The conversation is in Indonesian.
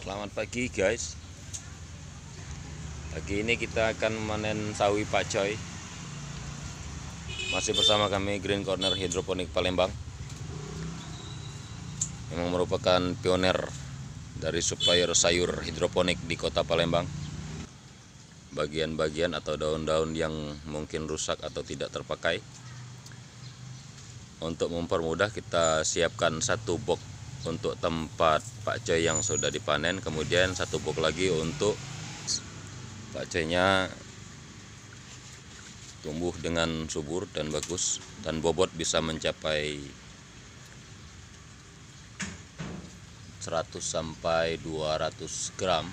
Selamat pagi guys. Pagi ini kita akan memanen sawi pakcoy. Masih bersama kami Green Corner Hidroponik Palembang, yang merupakan pioner dari supplier sayur hidroponik di kota Palembang. Bagian-bagian atau daun-daun yang mungkin rusak atau tidak terpakai, untuk mempermudah kita siapkan satu box untuk tempat pakcoy yang sudah dipanen, kemudian satu box lagi untuk pakcoynya tumbuh dengan subur dan bagus, dan bobot bisa mencapai 100 sampai 200 gram.